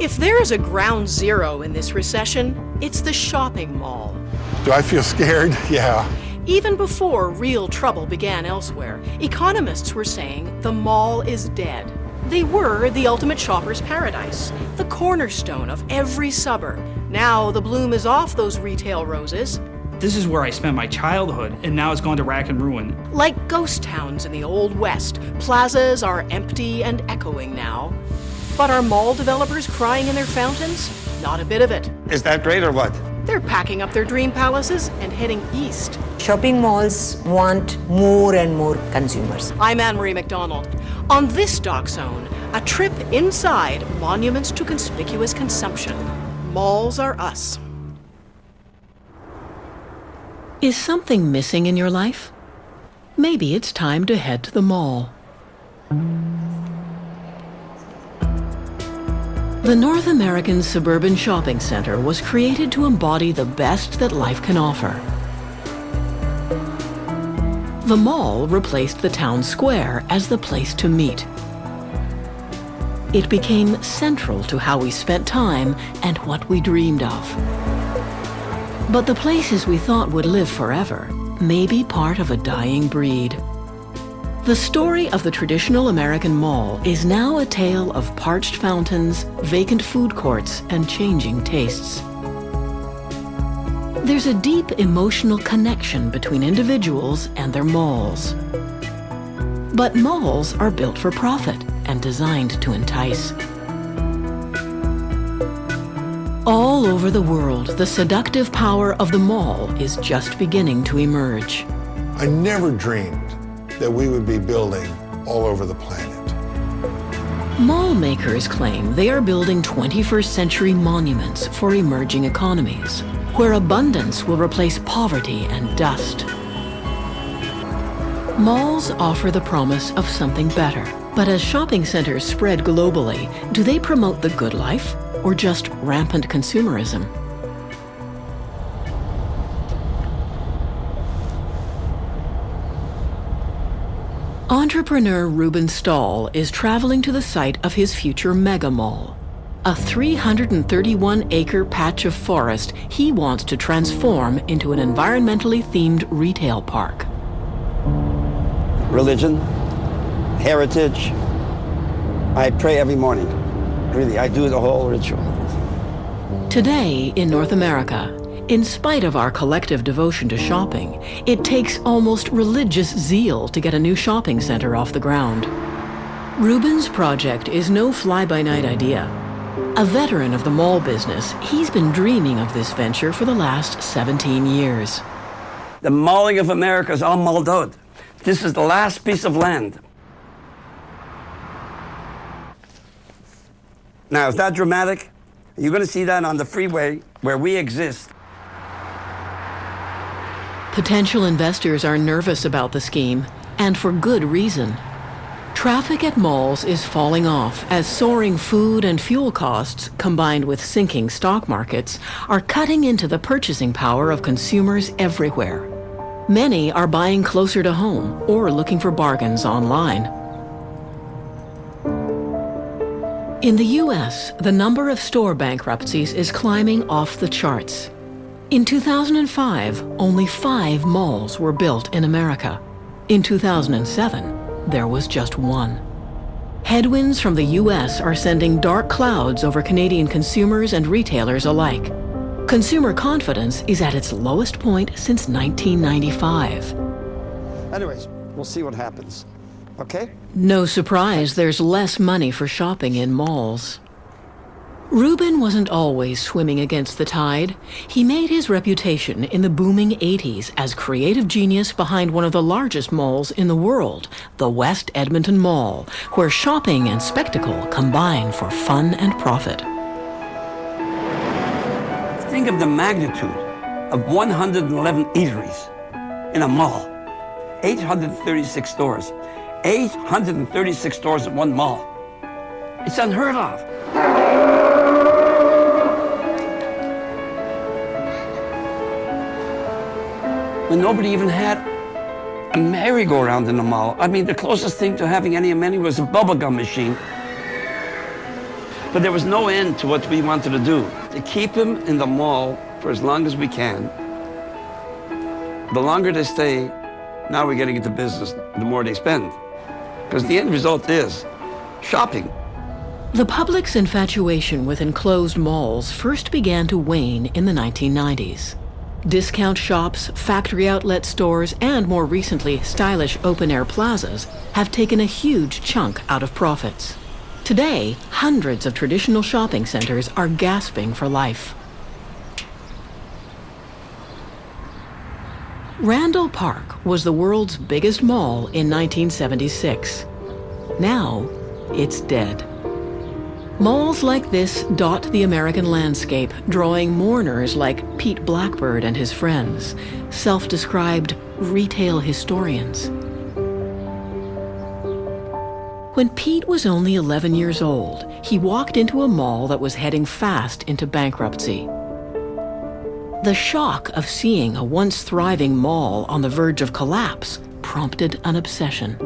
If there is a ground zero in this recession, it's the shopping mall. Do I feel scared? Yeah. Even before real trouble began elsewhere, economists were saying the mall is dead. They were the ultimate shopper's paradise, the cornerstone of every suburb. Now the bloom is off those retail roses. This is where I spent my childhood, and now it's gone to rack and ruin. Like ghost towns in the Old West, plazas are empty and echoing now. But are mall developers crying in their fountains? Not a bit of it. Is that great or what? They're packing up their dream palaces and heading east. Shopping malls want more and more consumers. I'm Anne-Marie McDonald. On this Doc Zone, a trip inside monuments to conspicuous consumption. Malls are us. Is something missing in your life? Maybe it's time to head to the mall. The North American Suburban Shopping Center was created to embody the best that life can offer. The mall replaced the town square as the place to meet. It became central to how we spent time and what we dreamed of. But the places we thought would live forever may be part of a dying breed. The story of the traditional American mall is now a tale of parched fountains, vacant food courts, and changing tastes. There's a deep emotional connection between individuals and their malls. But malls are built for profit and designed to entice. All over the world, the seductive power of the mall is just beginning to emerge. I never dreamed that we would be building all over the planet. Mall makers claim they are building 21st century monuments for emerging economies, where abundance will replace poverty and dust. Malls offer the promise of something better. But as shopping centers spread globally, do they promote the good life or just rampant consumerism? Entrepreneur Ruben Stahl is traveling to the site of his future mega mall, a 331-acre patch of forest he wants to transform into an environmentally themed retail park. Religion, heritage. I pray every morning. Really, I do the whole ritual. Today in North America, in spite of our collective devotion to shopping, it takes almost religious zeal to get a new shopping center off the ground. Ruben's project is no fly-by-night idea. A veteran of the mall business, he's been dreaming of this venture for the last 17 years. The malling of America is all mulled out. This is the last piece of land. Now, is that dramatic? You're going to see that on the freeway where we exist. Potential investors are nervous about the scheme, and for good reason. Traffic at malls is falling off as soaring food and fuel costs, combined with sinking stock markets, are cutting into the purchasing power of consumers everywhere. Many are buying closer to home or looking for bargains online. In the US, the number of store bankruptcies is climbing off the charts. In 2005, only 5 malls were built in America. In 2007, there was just 1. Headwinds from the US are sending dark clouds over Canadian consumers and retailers alike. Consumer confidence is at its lowest point since 1995. Anyways, we'll see what happens. Okay? No surprise there's less money for shopping in malls. Ruben wasn't always swimming against the tide. He made his reputation in the booming 80s as creative genius behind one of the largest malls in the world, the West Edmonton Mall, where shopping and spectacle combine for fun and profit. Think of the magnitude of 111 eateries in a mall. 836 stores. 836 stores at one mall. It's unheard of. When nobody even had a merry-go-round in the mall. I mean, the closest thing to having any amenity was a bubblegum machine. But there was no end to what we wanted to do. To keep them in the mall for as long as we can. The longer they stay, now we're getting into business, the more they spend. Because the end result is shopping. The public's infatuation with enclosed malls first began to wane in the 1990s. Discount shops, factory outlet stores, and more recently, stylish open-air plazas have taken a huge chunk out of profits. Today, hundreds of traditional shopping centers are gasping for life. Randall Park was the world's biggest mall in 1976. Now, it's dead. Malls like this dot the American landscape, drawing mourners like Pete Blackbird and his friends, self-described retail historians. When Pete was only 11 years old, he walked into a mall that was heading fast into bankruptcy. The shock of seeing a once thriving mall on the verge of collapse prompted an obsession.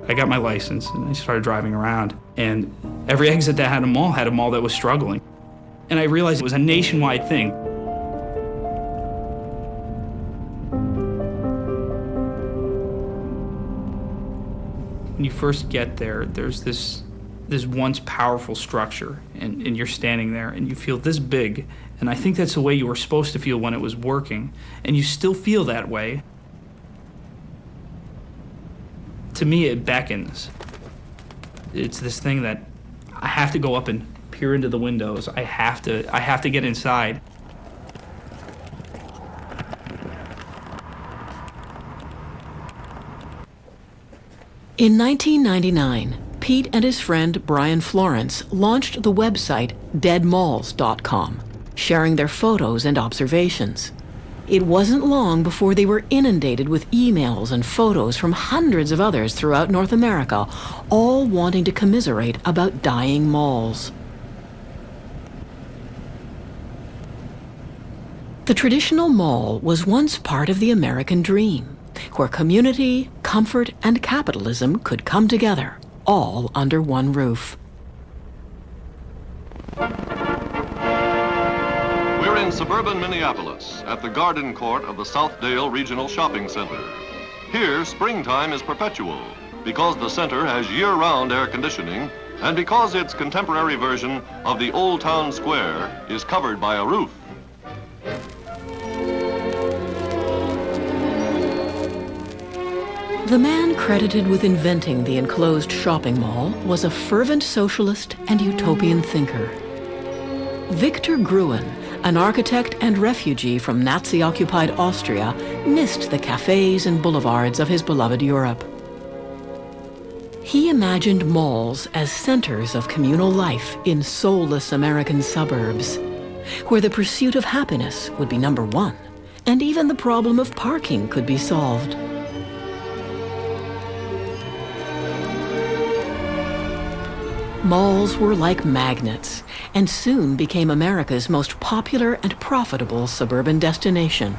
I got my license and I started driving around, and every exit that had a mall that was struggling. And I realized it was a nationwide thing. When you first get there, there's this once powerful structure, and you're standing there and you feel this big. And I think that's the way you were supposed to feel when it was working, and you still feel that way. To me, it beckons. It's this thing that I have to go up and peer into the windows. I have to get inside. In 1999, Pete and his friend Brian Florence launched the website deadmalls.com, sharing their photos and observations. It wasn't long before they were inundated with emails and photos from hundreds of others throughout North America, all wanting to commiserate about dying malls. The traditional mall was once part of the American dream, where community, comfort, and capitalism could come together, all under one roof. We're in suburban Minneapolis at the Garden Court of the Southdale Regional Shopping Center. Here, springtime is perpetual because the center has year-round air conditioning and because its contemporary version of the Old Town Square is covered by a roof. The man credited with inventing the enclosed shopping mall was a fervent socialist and utopian thinker. Victor Gruen, an architect and refugee from Nazi-occupied Austria, missed the cafes and boulevards of his beloved Europe. He imagined malls as centers of communal life in soulless American suburbs, where the pursuit of happiness would be number one, and even the problem of parking could be solved. Malls were like magnets, and soon became America's most popular and profitable suburban destination.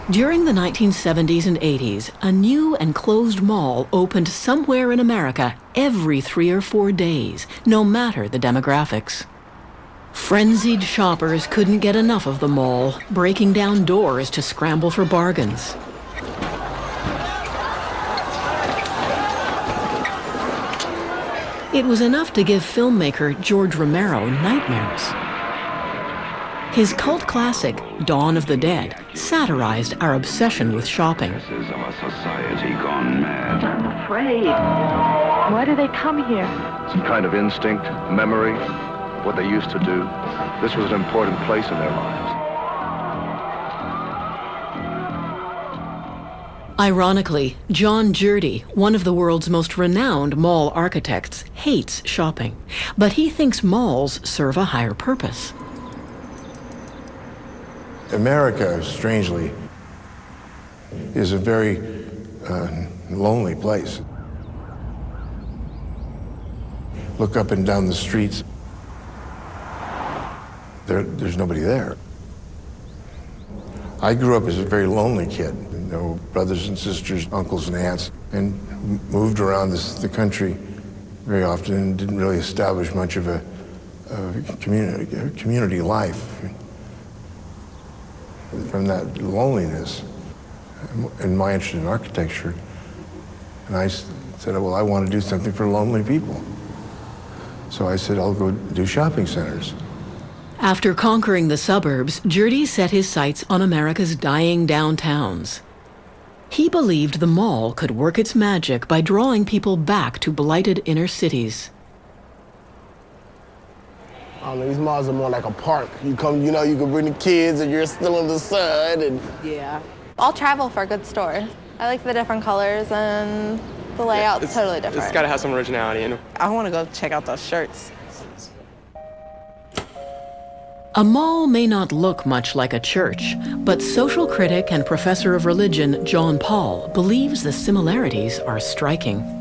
During the 1970s and 80s, a new enclosed mall opened somewhere in America every 3 or 4 days, no matter the demographics. Frenzied shoppers couldn't get enough of the mall, breaking down doors to scramble for bargains. It was enough to give filmmaker George Romero nightmares. His cult classic, Dawn of the Dead, satirized our obsession with shopping. This is of a society gone mad. I'm afraid. Why do they come here? Some kind of instinct, memory, what they used to do. This was an important place in their lives. Ironically, John Jurdy, one of the world's most renowned mall architects, hates shopping, but he thinks malls serve a higher purpose. America, strangely, is a very lonely place. Look up and down the streets. There's nobody there. I grew up as a very lonely kid. No brothers and sisters, uncles and aunts, and moved around the country very often and didn't really establish much of a community life, from that loneliness, and my interest in architecture. And I said, well, I want to do something for lonely people. So I said, I'll go do shopping centers. After conquering the suburbs, Jurdy set his sights on America's dying downtowns. He believed the mall could work its magic by drawing people back to blighted inner cities. These malls are more like a park. You come, you can bring the kids and you're still in the sun. And yeah. I'll travel for a good store. I like the different colors and the layout's totally different. It's got to have some originality. I want to go check out those shirts. A mall may not look much like a church, but social critic and professor of religion John Paul believes the similarities are striking.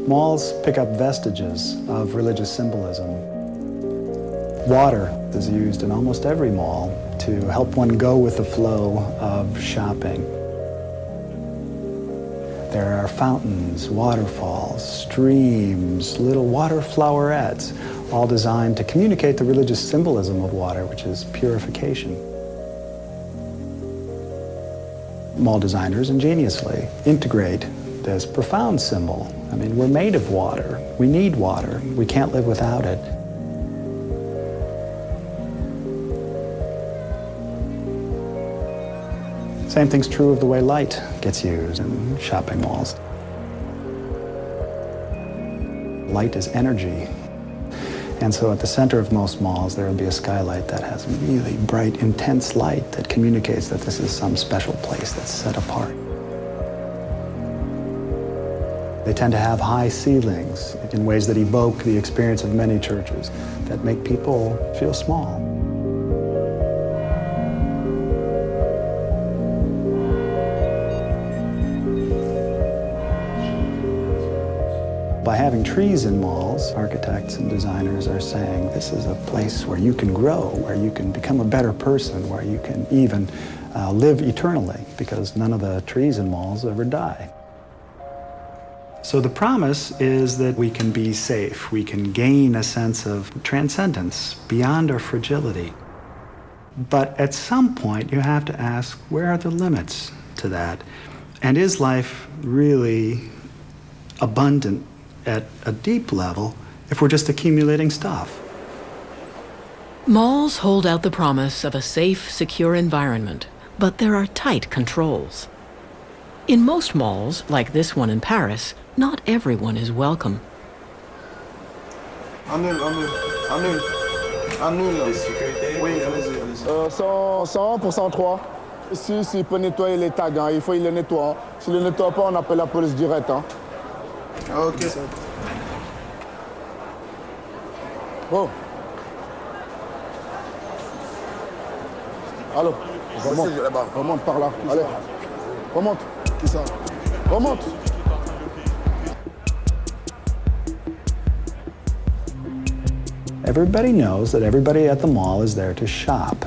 Malls pick up vestiges of religious symbolism. Water is used in almost every mall to help one go with the flow of shopping. There are fountains, waterfalls, streams, little water flowerets, all designed to communicate the religious symbolism of water, which is purification. Mall designers ingeniously integrate this profound symbol. I mean, we're made of water. We need water. We can't live without it. Same thing's true of the way light gets used in shopping malls. Light is energy. And so at the center of most malls, there will be a skylight that has really bright, intense light that communicates that this is some special place that's set apart. They tend to have high ceilings in ways that evoke the experience of many churches that make people feel small. By having trees in malls, architects and designers are saying this is a place where you can grow, where you can become a better person, where you can even live eternally, because none of the trees in malls ever die. So the promise is that we can be safe, we can gain a sense of transcendence beyond our fragility. But at some point you have to ask, where are the limits to that? And is life really abundant at a deep level if we're just accumulating stuff? Malls hold out the promise of a safe, secure environment, but there are tight controls. In most malls, like this one in Paris, not everyone is welcome. Oui, allez-y. 101 pour 103. S'il peut nettoyer les tags, il faut qu'il les nettoie. S'il ne les nettoie pas, on appelle la police directe. Ok. Oh. Allô. Remonte par là. Allez. Remonte. Qui ça? Remonte. Everybody knows that everybody at the mall is there to shop.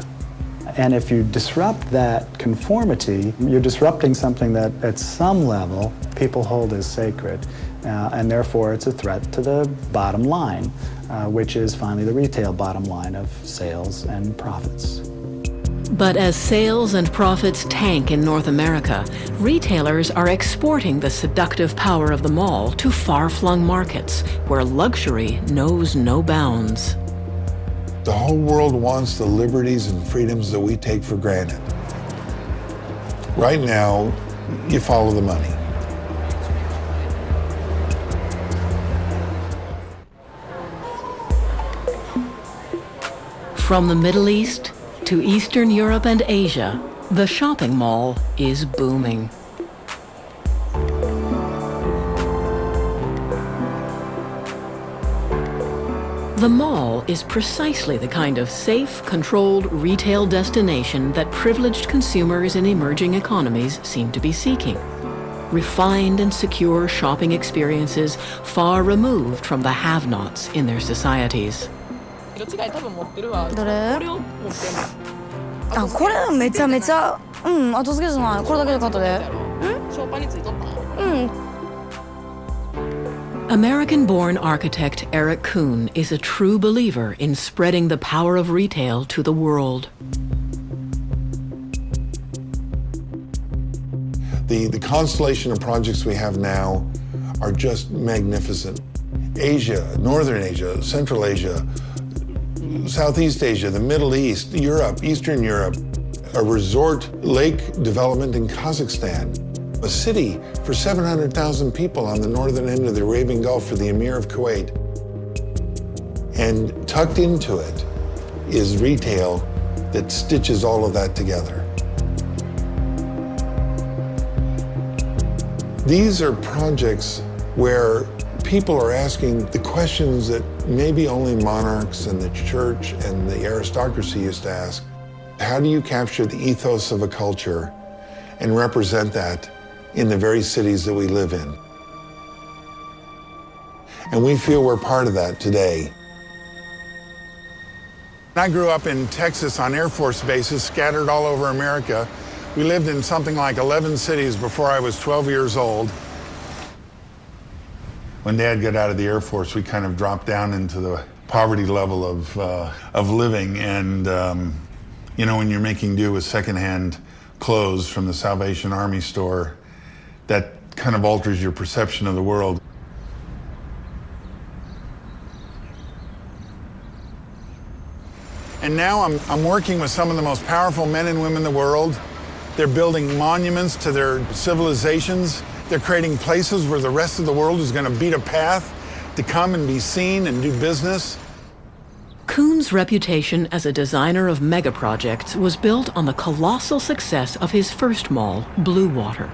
And if you disrupt that conformity, you're disrupting something that at some level people hold as sacred. And therefore it's a threat to the bottom line, which is finally the retail bottom line of sales and profits. But as sales and profits tank in North America, retailers are exporting the seductive power of the mall to far-flung markets where luxury knows no bounds. The whole world wants the liberties and freedoms that we take for granted. Right now, you follow the money. From the Middle East to Eastern Europe and Asia, the shopping mall is booming. The mall is precisely the kind of safe, controlled retail destination that privileged consumers in emerging economies seem to be seeking. Refined and secure shopping experiences far removed from the have-nots in their societies. どれ？あ、これめちゃめちゃ後付けじゃない。これだけで買ったで。ショーパンについとった。American-born architect Eric Kuhn is a true believer in spreading the power of retail to the world. The constellation of projects we have now are just magnificent. Asia, Northern Asia, Central Asia, Southeast Asia, the Middle East, Europe, Eastern Europe, a resort lake development in Kazakhstan, a city for 700,000 people on the northern end of the Arabian Gulf for the Emir of Kuwait. And tucked into it is retail that stitches all of that together. These are projects where people are asking the questions that maybe only monarchs and the church and the aristocracy used to ask. How do you capture the ethos of a culture and represent that in the very cities that we live in? And we feel we're part of that today. I grew up in Texas on Air Force bases scattered all over America. We lived in something like 11 cities before I was 12 years old. When Dad got out of the Air Force, we kind of dropped down into the poverty level of living. And, you know, when you're making do with secondhand clothes from the Salvation Army store, that kind of alters your perception of the world. And now I'm working with some of the most powerful men and women in the world. They're building monuments to their civilizations. They're creating places where the rest of the world is going to beat a path to come and be seen and do business. Kuhn's reputation as a designer of mega projects was built on the colossal success of his first mall, Blue Water.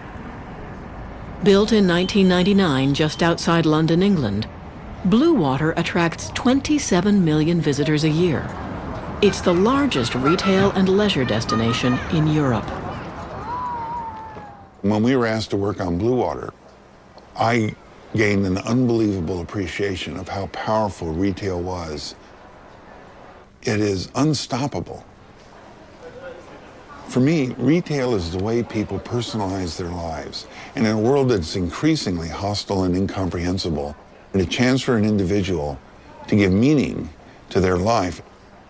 Built in 1999 just outside London, England, Blue Water attracts 27 million visitors a year. It's the largest retail and leisure destination in Europe. When we were asked to work on Blue Water, I gained an unbelievable appreciation of how powerful retail was. It is unstoppable. For me, retail is the way people personalize their lives. And in a world that's increasingly hostile and incomprehensible, and a chance for an individual to give meaning to their life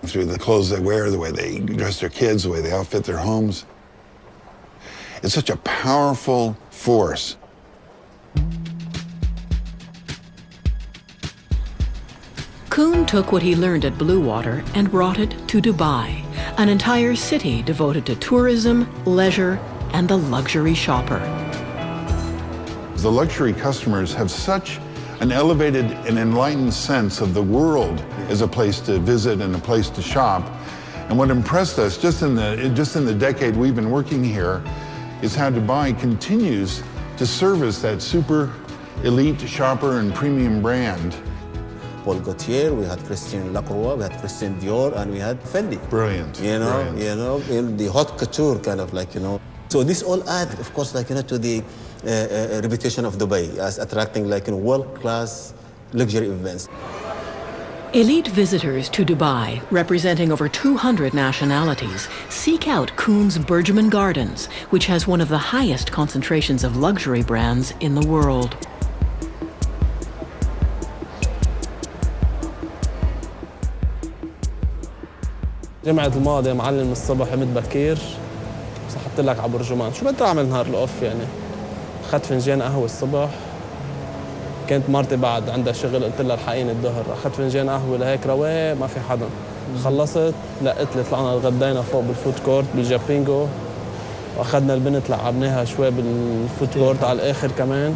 through the clothes they wear, the way they dress their kids, the way they outfit their homes. It's such a powerful force. Kuhn took what he learned at Blue Water and brought it to Dubai, an entire city devoted to tourism, leisure, and the luxury shopper. The luxury customers have such an elevated and enlightened sense of the world as a place to visit and a place to shop. And what impressed us just in the decade we've been working here is how Dubai continues to service that super elite shopper and premium brand. Paul Gaultier, we had Christian Lacroix, we had Christian Dior, and we had Fendi. Brilliant. You know, brilliant. In the haute couture kind of like, So this all adds, of course, like, to the reputation of Dubai as attracting like world-class luxury events. Elite visitors to Dubai, representing over 200 nationalities, seek out Kuhn's Bergman Gardens, which has one of the highest concentrations of luxury brands in the world. جمعة الماضي معلم الصبح قمت بكير صحبت لك على برجمان شو بدي اعمل نهار الاوف يعني اخذت فنجان قهوه الصبح كانت مرتي بعد عندها شغل قلت لها الحقيني الظهر اخذت فنجان قهوه لهيك رواق ما في حدا خلصت لقيت لي طلعنا غدينا فوق بالفود كورت بالجابينجو واخذنا البنت لعبناها شوي بالفود كورت على الاخر كمان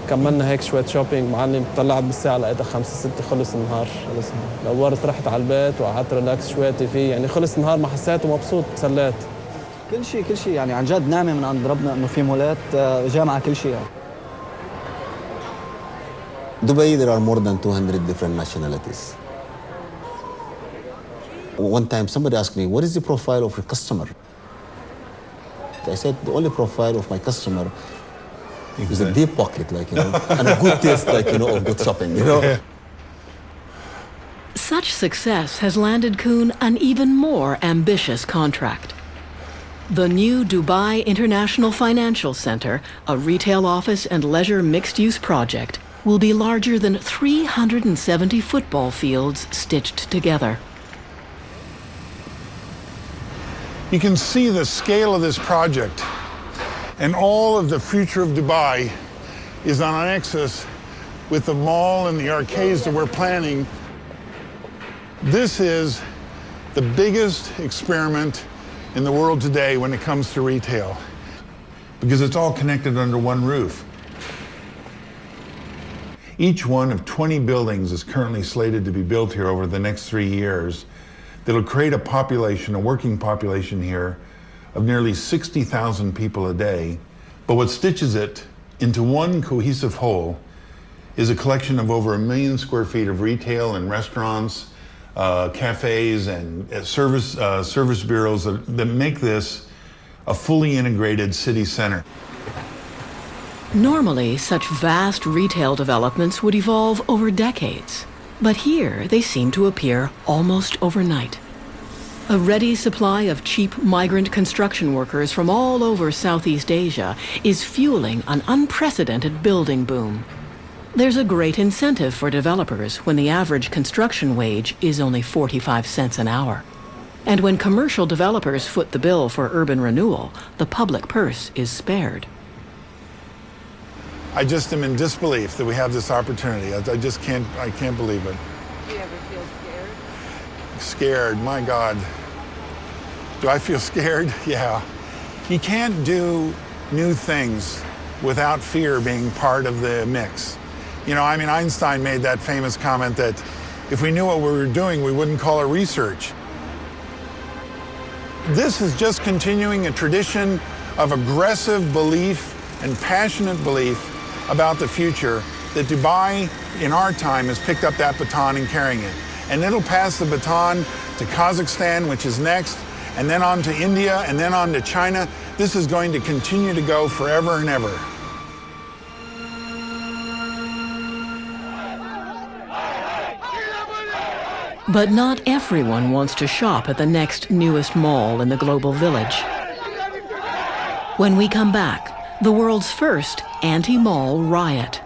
كملنا هيك شويه شوبينج معلم طلعت بالساعه لقيتها 5 6 خلص النهار دورت رحت على البيت وقعدت ريلاكس شوي تي في يعني خلص النهار ما حسيت ومبسوط تسليت كل شيء يعني عن جد نعمه من عند ربنا انه في مولات جامعه كل شيء يعني. Dubai, there are more than 200 different nationalities. One time somebody asked me, what is the profile of your customer? I said, the only profile of my customer is a deep pocket, like, and a good taste, like, of good shopping, Such success has landed Kuhn an even more ambitious contract. The new Dubai International Financial Center, a retail office and leisure mixed-use project, will be larger than 370 football fields stitched together. You can see the scale of this project, and all of the future of Dubai is on an axis with the mall and the arcades that we're planning. This is the biggest experiment in the world today when it comes to retail, because it's all connected under one roof. Each one of 20 buildings is currently slated to be built here over the next 3 years that'll create a population, a working population here of nearly 60,000 people a day. But what stitches it into one cohesive whole is a collection of over 1 million square feet of retail and restaurants, cafes and service bureaus that make this a fully integrated city center. Normally, such vast retail developments would evolve over decades, but here they seem to appear almost overnight. A ready supply of cheap migrant construction workers from all over Southeast Asia is fueling an unprecedented building boom. There's a great incentive for developers when the average construction wage is only 45 cents an hour. And when commercial developers foot the bill for urban renewal, the public purse is spared. I just am in disbelief that we have this opportunity. I can't believe it. Do you ever feel scared? Scared, my God. Do I feel scared? Yeah. You can't do new things without fear being part of the mix. You know, I mean, Einstein made that famous comment that if we knew what we were doing, we wouldn't call it research. This is just continuing a tradition of aggressive belief and passionate belief about the future that Dubai, in our time, has picked up that baton and carrying it. And it'll pass the baton to Kazakhstan, which is next, and then on to India, and then on to China. This is going to continue to go forever and ever. But not everyone wants to shop at the next newest mall in the global village. When we come back, the world's first anti-mall riot.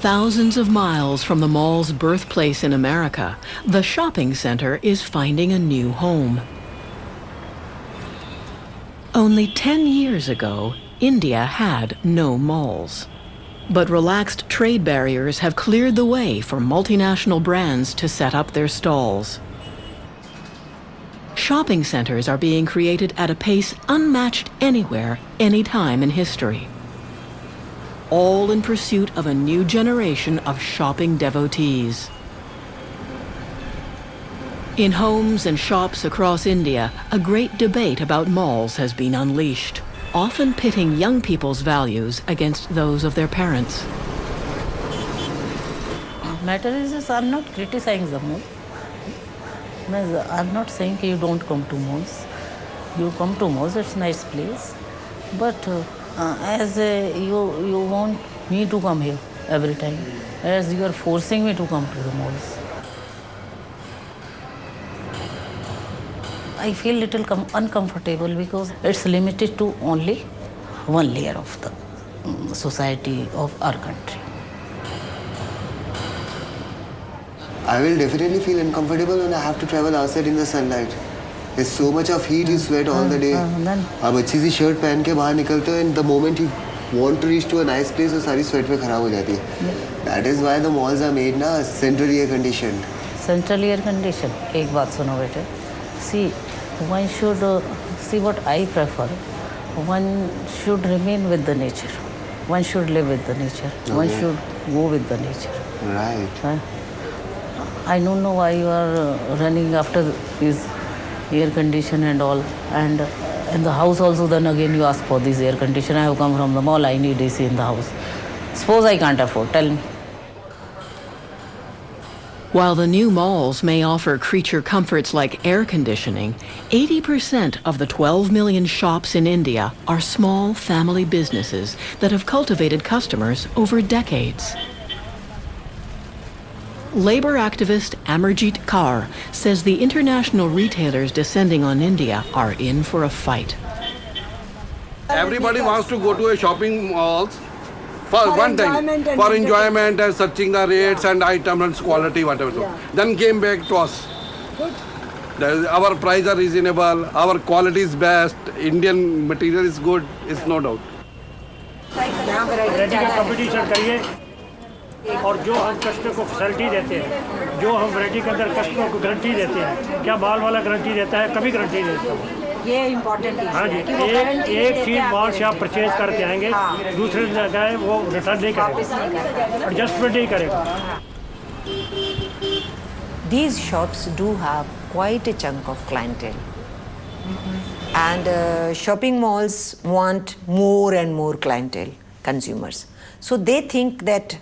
Thousands of miles from the mall's birthplace in America, the shopping center is finding a new home. Only 10 years ago, India had no malls. But relaxed trade barriers have cleared the way for multinational brands to set up their stalls. Shopping centers are being created at a pace unmatched anywhere, anytime in history. All in pursuit of a new generation of shopping devotees. In homes and shops across India, a great debate about malls has been unleashed, often pitting young people's values against those of their parents. Matter is, I'm not criticizing the mall. I'm not saying you don't come to malls. You come to malls, it's a nice place. But you want me to come here every time, as you are forcing me to come to the malls. I feel little uncomfortable because it's limited to only one layer of the society of our country. I will definitely feel uncomfortable when I have to travel outside in the sunlight. There's so much of heat, you sweat all the day. आप अच्छी सी shirt पहन के बाहर निकलते हो and the moment you want to reach to a nice place, वो सारी sweat में खराब हो जाती है. That is why the malls are made ना central air conditioned. Central air conditioned. एक बात सुनो बेटे. See, one should see what I prefer. One should remain with the nature. One should live with the nature. Okay. One should go with the nature. Right. I don't know why you are running after this air condition and all. And in the house also, then again you ask for this air condition. I have come from the mall. I need AC in the house. Suppose I can't afford. Tell me. While the new malls may offer creature comforts like air conditioning, 80% of the 12 million shops in India are small family businesses that have cultivated customers over decades. Labor activist Amarjit Kaur says the international retailers descending on India are in for a fight. Everybody wants to go to a shopping malls for one time, for enjoyment and searching the rates and items, quality, whatever. Yeah. Then came back to us. Good. Our price are reasonable, our quality is best, Indian material is good, it's no doubt. और जो हम customer को facility देते हैं, जो हम variety के अंदर कस्टमर को गारंटी देते हैं, क्या माल वाला गारंटी देता है, कभी गारंटी नहीं देता। ये इम्पोर्टेंट है। हाँ जी, एक चीज़ माल से आप परचेज करके आएंगे, दूसरे जगह वो रिटर्न नहीं करेगा, एडजस्टमेंट नहीं करेगा। These shops do have quite a chunk of clientele. And shopping malls want more and more clientele, consumers. So they think that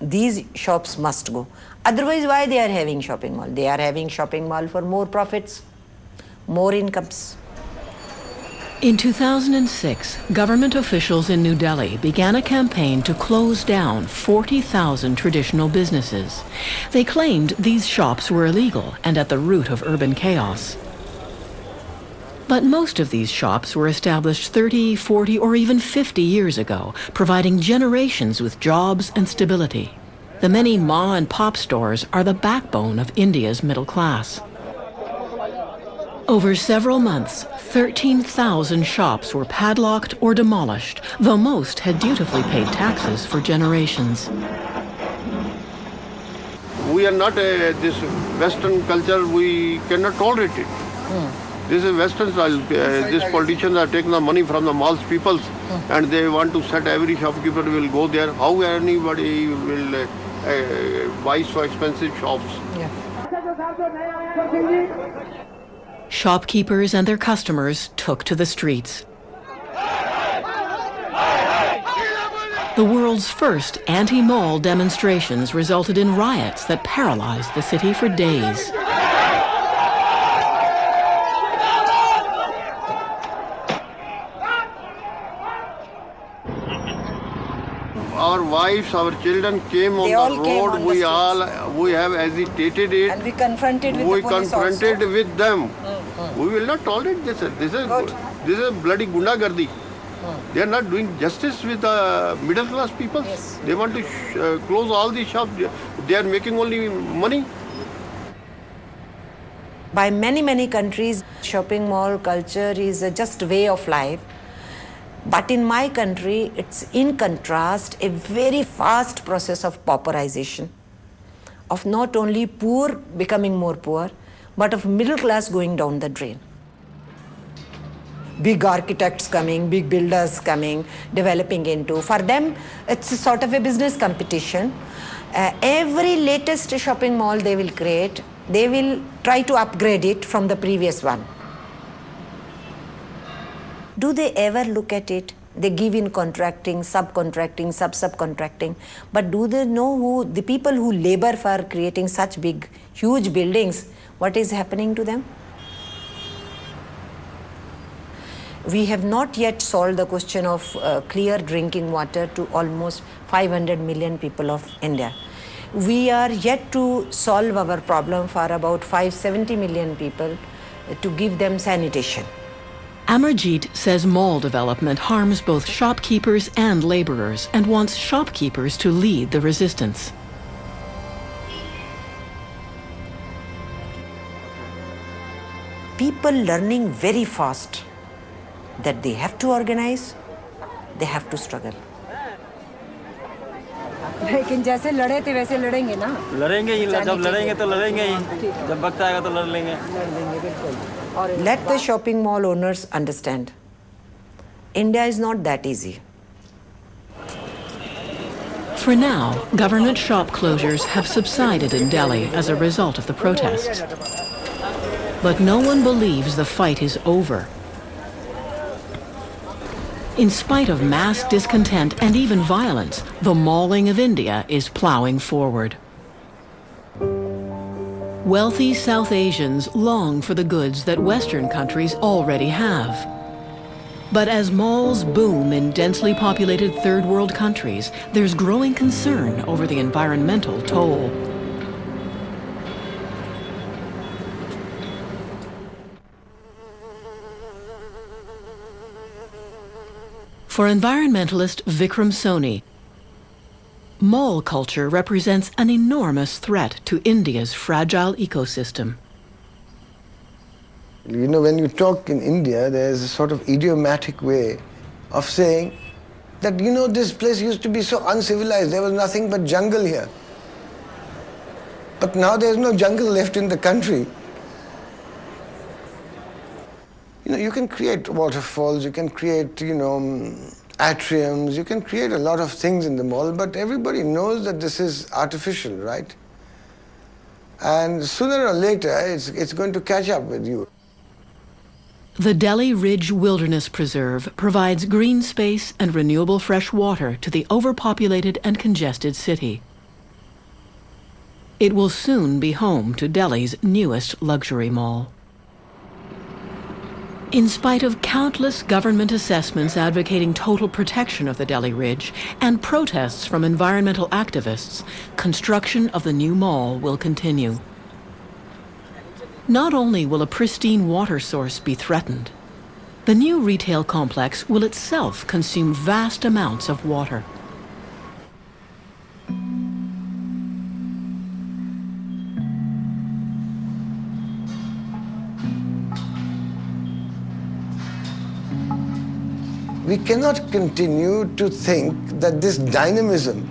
these shops must go. Otherwise, why they are having shopping mall? They are having shopping mall for more profits, more incomes. In 2006, government officials in New Delhi began a campaign to close down 40,000 traditional businesses. They claimed these shops were illegal and at the root of urban chaos. But most of these shops were established 30, 40, or even 50 years ago, providing generations with jobs and stability. The many ma and pop stores are the backbone of India's middle class. Over several months, 13,000 shops were padlocked or demolished, though most had dutifully paid taxes for generations. We are not this Western culture, we cannot tolerate it. This is Western style. These politicians are taking the money from the malls peoples and they want to set every shopkeeper will go there. How anybody will buy so expensive shops? Yeah. Shopkeepers and their customers took to the streets. The world's first anti-mall demonstrations resulted in riots that paralyzed the city for days. Our wives, our children came on the road. We have agitated it. And we confronted with the police confronted also. with them. We will not tolerate this. This is bloody gundagardi. They are not doing justice with the middle class people. Yes. They want to close all the shops. They are making only money. By many countries, shopping mall culture is just a way of life. But in my country, it's in contrast a very fast process of pauperization, of not only poor becoming more poor, but of middle class going down the drain. Big architects coming, big builders coming, developing into. For them, it's a sort of a business competition. Every latest shopping mall they will create, they will try to upgrade it from the previous one. Do they ever look at it? They give in contracting, subcontracting, subcontracting. But do they know who the people who labor for creating such big, huge buildings, what is happening to them? We have not yet solved the question of clear drinking water to almost 500 million people of India. We are yet to solve our problem for about 570 million people to give them sanitation. Amarjit says mall development harms both shopkeepers and laborers and wants shopkeepers to lead the resistance. People learning very fast that they have to organize, they have to struggle. लेकिन जैसे लड़े थे वैसे लड़ेंगे ना लड़ेंगे ही जब लड़ेंगे तो लड़ेंगे ही जब वक्त आएगा तो लड़ लेंगे Let the shopping mall owners understand. India is not that easy. For now, government shop closures have subsided in Delhi as a result of the protests. But no one believes the fight is over. In spite of mass discontent and even violence, the mauling of India is plowing forward. Wealthy South Asians long for the goods that Western countries already have. But as malls boom in densely populated third world countries, there's growing concern over the environmental toll. For environmentalist Vikram Soni, mall culture represents an enormous threat to India's fragile ecosystem. You know, when you talk in India, there's a sort of idiomatic way of saying that, you know, this place used to be so uncivilized. There was nothing but jungle here. But now there's no jungle left in the country. You know, you can create waterfalls, you can create, you know, atriums, you can create a lot of things in the mall, but everybody knows that this is artificial, right? And sooner or later, it's going to catch up with you. The Delhi Ridge Wilderness Preserve provides green space and renewable fresh water to the overpopulated and congested city. It will soon be home to Delhi's newest luxury mall. In spite of countless government assessments advocating total protection of the Delhi Ridge and protests from environmental activists, construction of the new mall will continue. Not only will a pristine water source be threatened, the new retail complex will itself consume vast amounts of water. We cannot continue to think that this dynamism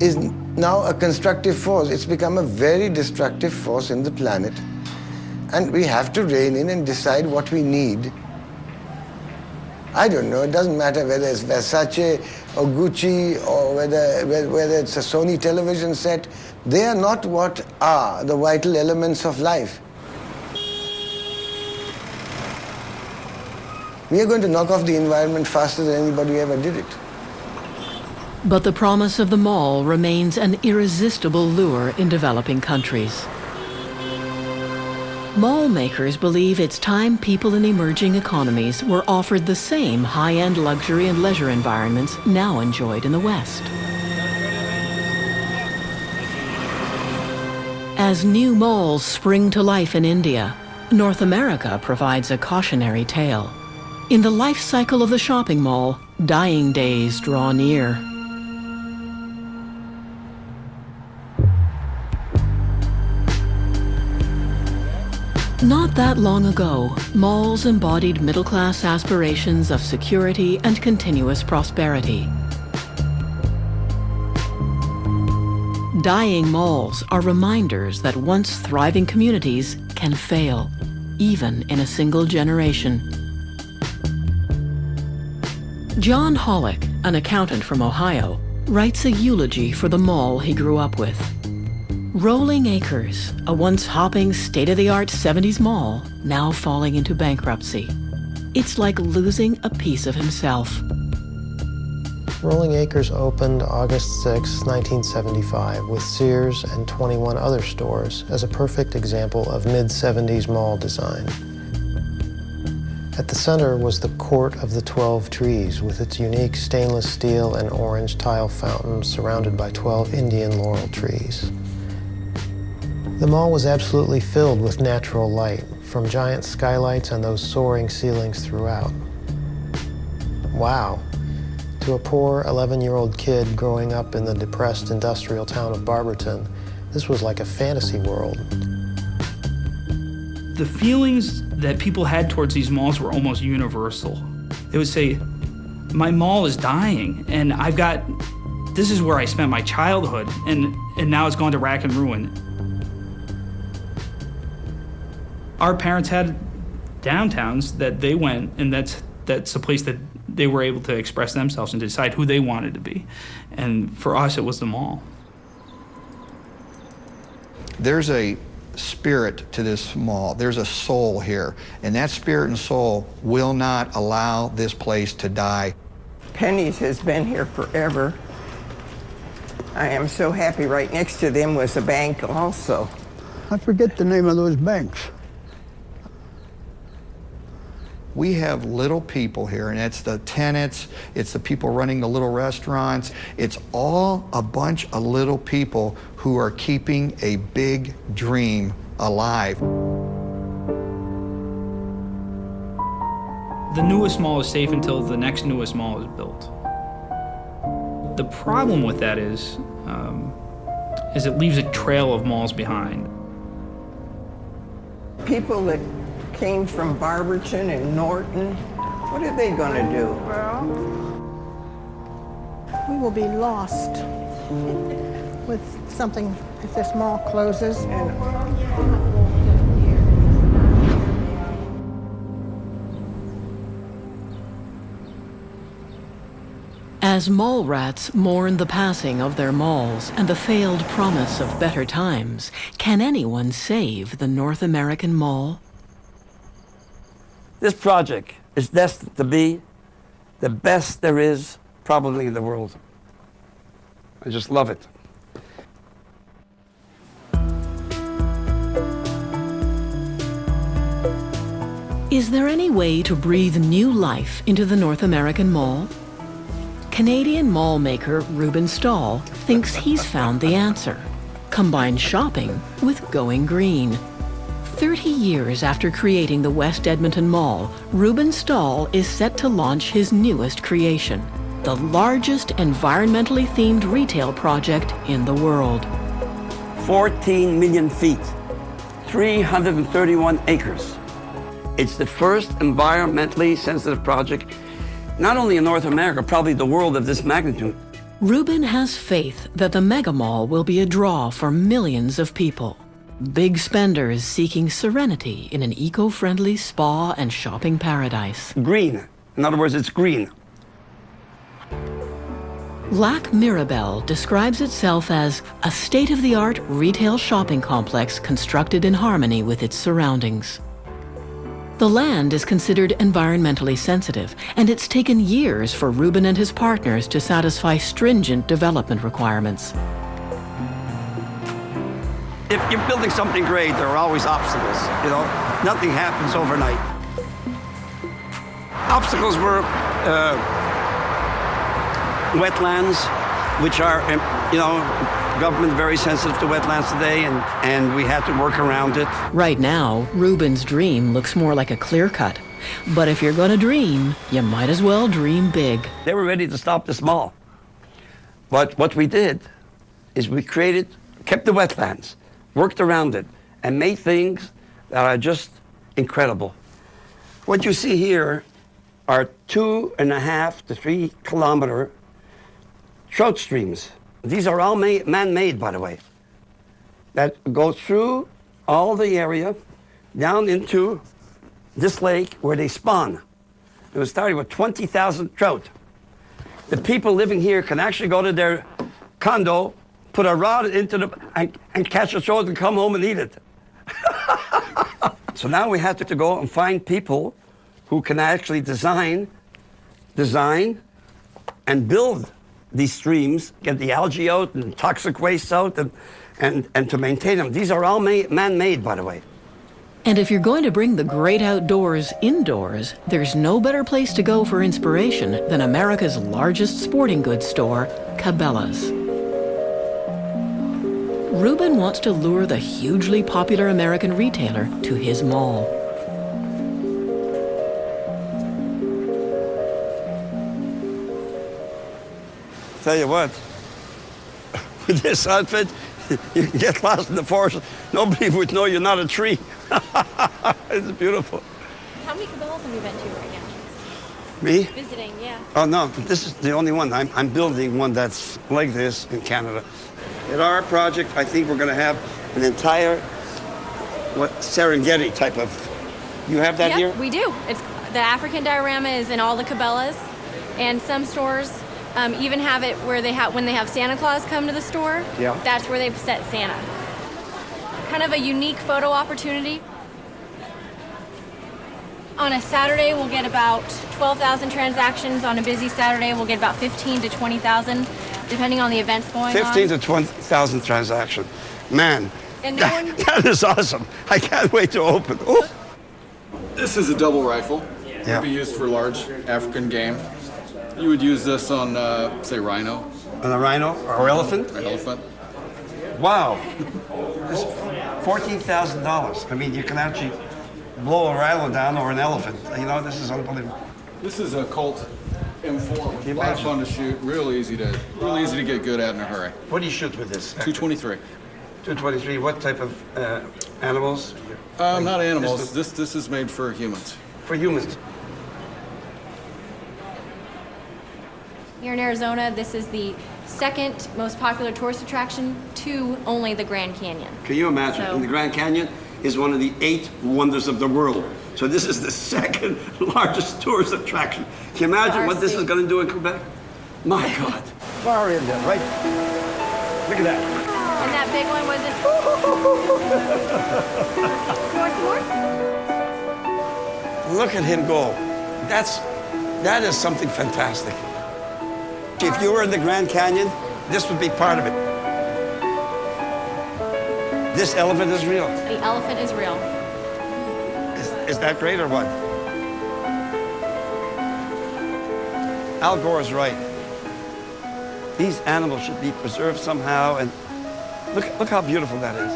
is now a constructive force. It's become a very destructive force in the planet. And we have to rein in and decide what we need. I don't know, it doesn't matter whether it's Versace or Gucci or whether it's a Sony television set. They are not what are the vital elements of life. We are going to knock off the environment faster than anybody ever did it. But the promise of the mall remains an irresistible lure in developing countries. Mall makers believe it's time people in emerging economies were offered the same high-end luxury and leisure environments now enjoyed in the West. As new malls spring to life in India, North America provides a cautionary tale. In the life cycle of the shopping mall, dying days draw near. Not that long ago, malls embodied middle-class aspirations of security and continuous prosperity. Dying malls are reminders that once thriving communities can fail, even in a single generation. John Hollick, an accountant from Ohio, writes a eulogy for the mall he grew up with. Rolling Acres, a once hopping, state-of-the-art 70s mall, now falling into bankruptcy. It's like losing a piece of himself. Rolling Acres opened August 6, 1975, with Sears and 21 other stores as a perfect example of mid-70s mall design. At the center was the Court of the 12 Trees, with its unique stainless steel and orange tile fountain surrounded by 12 Indian laurel trees. The mall was absolutely filled with natural light, from giant skylights and those soaring ceilings throughout. Wow. To a poor 11-year-old kid growing up in the depressed industrial town of Barberton, this was like a fantasy world. The feelings that people had towards these malls were almost universal. They would say, my mall is dying, and this is where I spent my childhood, and now it's gone to rack and ruin. Our parents had downtowns that they went, and that's a place that they were able to express themselves and decide who they wanted to be. And for us, it was the mall. There's a spirit to this mall. There's a soul here, and that spirit and soul will not allow this place to die. Penny's has been here forever. I am so happy. Right next to them was a bank also. I forget the name of those banks. We have little people here, and it's the tenants, it's the people running the little restaurants. It's all a bunch of little people who are keeping a big dream alive. The newest mall is safe until the next newest mall is built. The problem with that is it leaves a trail of malls behind. People that came from Barberton and Norton, what are they going to do? Well, we will be lost with something if this mall closes. As mall rats mourn the passing of their malls and the failed promise of better times, can anyone save the North American mall? This project is destined to be the best there is probably in the world. I just love it. Is there any way to breathe new life into the North American mall? Canadian mall maker Ruben Stahl thinks he's found the answer. Combine shopping with going green. 30 years after creating the West Edmonton Mall, Ruben Stahl is set to launch his newest creation, the largest environmentally themed retail project in the world. 14 million feet, 331 acres. It's the first environmentally sensitive project, not only in North America, probably the world of this magnitude. Ruben has faith that the mega mall will be a draw for millions of people. Big spenders seeking serenity in an eco-friendly spa and shopping paradise. Green. In other words, it's green. Lac Mirabel describes itself as a state-of-the-art retail shopping complex constructed in harmony with its surroundings. The land is considered environmentally sensitive, and it's taken years for Ruben and his partners to satisfy stringent development requirements. If you're building something great, there are always obstacles. You know, nothing happens overnight. Obstacles were wetlands, which are, government very sensitive to wetlands today, and we had to work around it. Right now, Ruben's dream looks more like a clear cut. But if you're gonna dream, you might as well dream big. They were ready to stop this mall. But what we did is we kept the wetlands, worked around it, and made things that are just incredible. What you see here are 2.5 to 3 kilometer trout streams. These are all man-made, by the way, that go through all the area down into this lake where they spawn. It was started with 20,000 trout. The people living here can actually go to their condo, put a rod into and catch a trout and come home and eat it. So now we had to go and find people who can actually design and build these streams, get the algae out and toxic waste out and to maintain them. These are all man-made, by the way. And if you're going to bring the great outdoors indoors, there's no better place to go for inspiration than America's largest sporting goods store, Cabela's. Ruben wants to lure the hugely popular American retailer to his mall. Tell you what, with this outfit, you can get lost in the forest. Nobody would know you're not a tree. It's beautiful. How many Cabela's have you been to right now? Me? Visiting, yeah. Oh, no, this is the only one. I'm building one that's like this in Canada. At our project, I think we're going to have an entire Serengeti type of... You have that here? We do. The African diorama is in all the Cabela's, and some stores even have it where when they have Santa Claus come to the store. Yeah. That's where they've set Santa. Kind of a unique photo opportunity. On a Saturday, we'll get about 12,000 transactions. On a busy Saturday, we'll get about 15 to 20,000, depending on the events going on. 15 to 20,000 transactions. Man, And that is awesome. I can't wait to open. Ooh. This is a double rifle. Yeah. It can be used for large African game. You would use this on, say, rhino. On a rhino or elephant? An elephant. Wow. $14,000. I mean, you can actually blow a rattle down or an elephant. You know, this is unbelievable. This is a Colt M4. A lot of fun to shoot. Real easy to get good at in a hurry. What do you shoot with this? 223. 223. What type of animals? Not animals. This is made for humans. For humans. Here in Arizona, this is the second most popular tourist attraction to only the Grand Canyon. Can you imagine? So, and the Grand Canyon is one of the 8 wonders of the world. So this is the second largest tourist attraction. Can you imagine what this is going to do in Quebec? My God. Far in there, right? Look at that. And that big one was in... Look at him go. That is something fantastic. If you were in the Grand Canyon, this would be part of it. This elephant is real. The elephant is real. Is that great or what? Al Gore is right. These animals should be preserved somehow, and look how beautiful that is.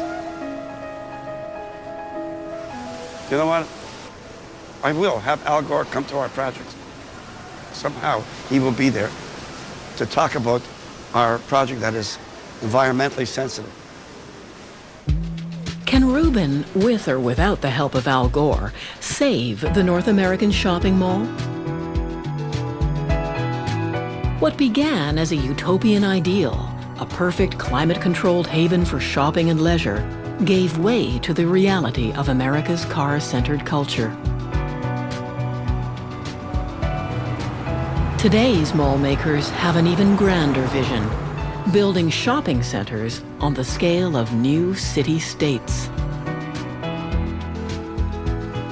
You know what? I will have Al Gore come to our projects. Somehow he will be there to talk about our project that is environmentally sensitive. Can Rubin, with or without the help of Al Gore, save the North American shopping mall? What began as a utopian ideal, a perfect climate-controlled haven for shopping and leisure, gave way to the reality of America's car-centered culture. Today's mall makers have an even grander vision, building shopping centers on the scale of new city-states.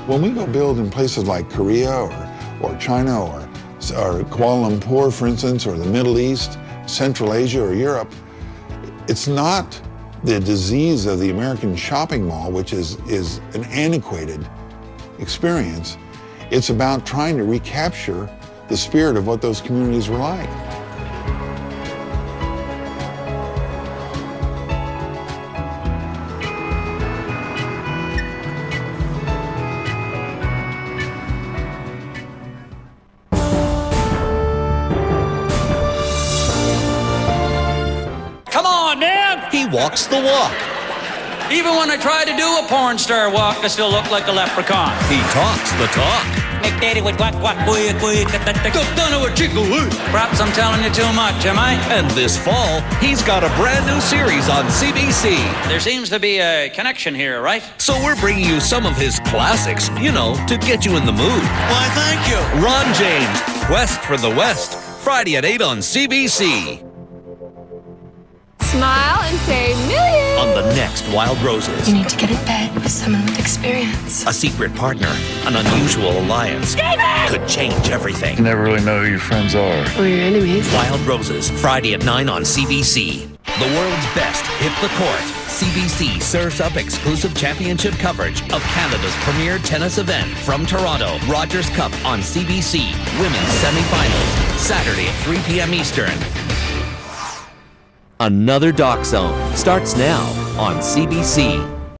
When we go build in places like Korea or China or Kuala Lumpur, for instance, or the Middle East, Central Asia or Europe, it's not the disease of the American shopping mall, which is an antiquated experience. It's about trying to recapture the spirit of what those communities were like. Come on, man! He walks the walk. Even when I try to do a porn star walk, I still look like a leprechaun. He talks the talk. Perhaps I'm telling you too much, am I? And this fall, he's got a brand new series on CBC. There seems to be a connection here, right? So we're bringing you some of his classics, you know, to get you in the mood. Why, thank you. Ron James, Quest for the West, Friday at 8 on CBC. Smile and say millions. On the next Wild Roses. You need to get in bed with someone with experience. A secret partner, an unusual alliance, could change everything. You never really know who your friends are. Or your enemies. Wild Roses, Friday at 9 on CBC. The world's best hit the court. CBC serves up exclusive championship coverage of Canada's premier tennis event from Toronto. Rogers Cup on CBC. Women's semifinals. Saturday at 3 p.m. Eastern. Another Doc Zone starts now on CBC.